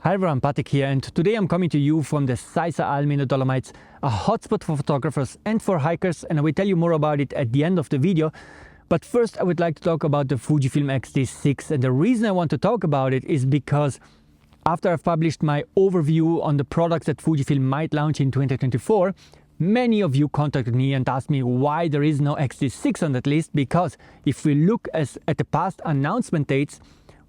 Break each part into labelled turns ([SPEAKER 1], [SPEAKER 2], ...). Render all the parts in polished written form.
[SPEAKER 1] Hi everyone, Patrick here, and today I'm coming to you from the Seiser Alm in the Dolomites, a hotspot for photographers and for hikers, and I will tell you more about it at the end of the video. But first I would like to talk about the Fujifilm X-T6, and the reason I want to talk about it is because after I've published my overview on the products that Fujifilm might launch in 2024, many of you contacted me and asked me why there is no X-T6 on that list, because if we look at the past announcement dates,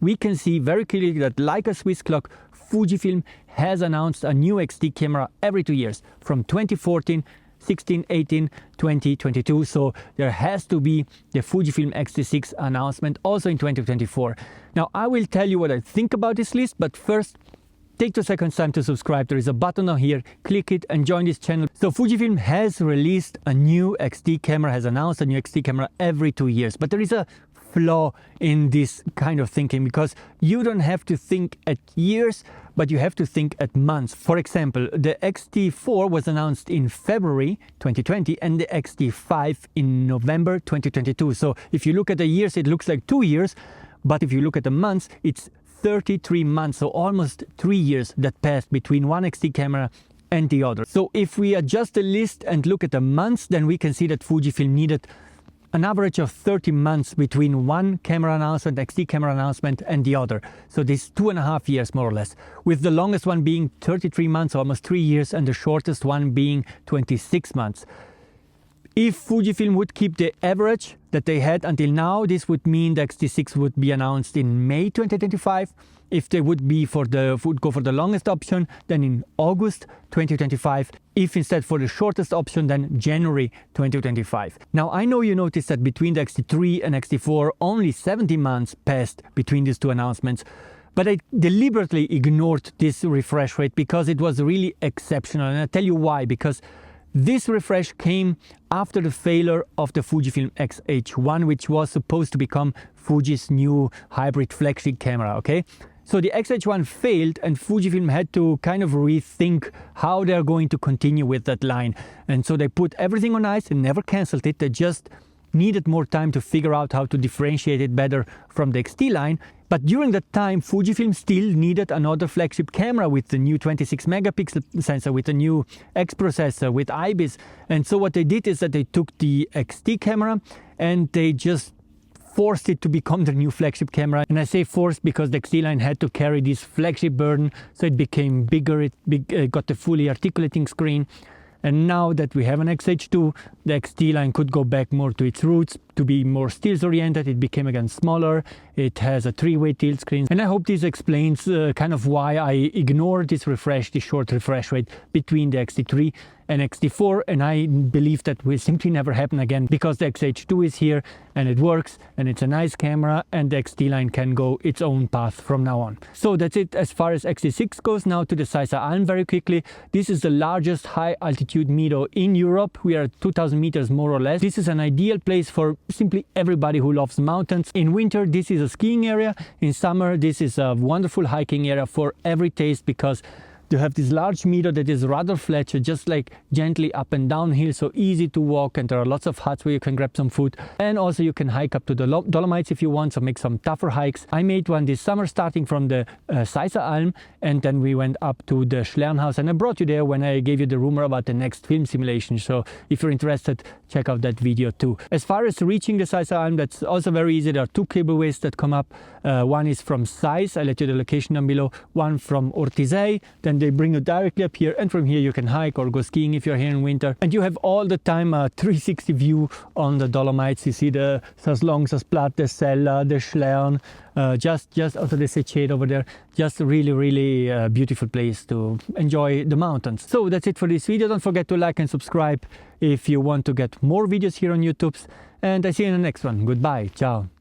[SPEAKER 1] we can see very clearly that, like a Swiss clock, Fujifilm has announced a new X-T camera every 2 years, from 2014, 16, 18, 20, 22. So there has to be the Fujifilm X-T6 announcement also in 2024. Now I will tell you what I think about this list, but first, take 2 seconds time to subscribe. There is a button on here, click it and join this channel. So Fujifilm has released a new X-T camera, has announced a new X-T camera every 2 years. But there is a flaw in this kind of thinking, because you don't have to think at years, but you have to think at months. For example, the X-T4 was announced in February 2020 and the X-T5 in November 2022. So if you look at the years, it looks like 2 years, but if you look at the months, it's 33 months, so almost 3 years that passed between one X-T camera and the other. So if we adjust the list and look at the months, then we can see that Fujifilm needed an average of 30 months between one camera announcement, X-T camera announcement, and the other. So this 2.5 years more or less, with the longest one being 33 months, almost 3 years, and the shortest one being 26 months. If Fujifilm would keep the average that they had until now, this would mean the X-T6 would be announced in May 2025. If they would go for the longest option, then in August 2025. If instead for the shortest option, then January 2025. Now I know you noticed that between the X-T3 and X-T4 only 70 months passed between these two announcements. But I deliberately ignored this refresh rate because it was really exceptional, and I'll tell you why. Because this refresh came after the failure of the Fujifilm X-H1, which was supposed to become Fuji's new hybrid flagship camera, okay? So the X-H1 failed and Fujifilm had to kind of rethink how they're going to continue with that line. And so they put everything on ice and never cancelled it. They just needed more time to figure out how to differentiate it better from the X-T line. But during that time, Fujifilm still needed another flagship camera with the new 26 megapixel sensor, with the new X processor, with IBIS. And so what they did is that they took the X-T camera and they just forced it to become their new flagship camera. And I say forced because the X-T line had to carry this flagship burden, so it became bigger, it got the fully articulating screen. And now that we have an X-H2, the X-T line could go back more to its roots, to be more stills oriented. It became again smaller. It has a 3-way tilt screen. And I hope this explains kind of why I ignored this short refresh rate between the X-T3 and X-T4. And I believe that will simply never happen again, because the X-H2 is here and it works and it's a nice camera, and the X-T line can go its own path from now on. So that's it as far as X-T6 goes. Now to the Seiser Alm very quickly. This is the largest high altitude meadow in Europe. We are at 2000 meters more or less. This is an ideal place for simply everybody who loves mountains. In winter, this is a skiing area. In summer, this is a wonderful hiking area for every taste, because you have this large meadow that is rather flat, just like gently up and down hill, so easy to walk, and there are lots of huts where you can grab some food. And also you can hike up to the Dolomites if you want, so make some tougher hikes. I made one this summer starting from the Seiser Alm, and then we went up to the Schlernhaus, and I brought you there when I gave you the rumor about the next film simulation. So if you're interested, check out that video too. As far as reaching the Seiser Alm, that's also very easy. There are 2 cableways that come up. One is from Seis, I let you the location down below. One from Ortisei, then they bring you directly up here, and from here you can hike or go skiing if you're here in winter. And you have all the time a 360 view on the Dolomites. You see the Saslongsasplat, the Sella, the Schlern, just also the Sechet over there. Just a really beautiful place to enjoy the mountains. So that's it for this video. Don't forget to like and subscribe if you want to get more videos here on YouTube. And I see you in the next one. Goodbye. Ciao.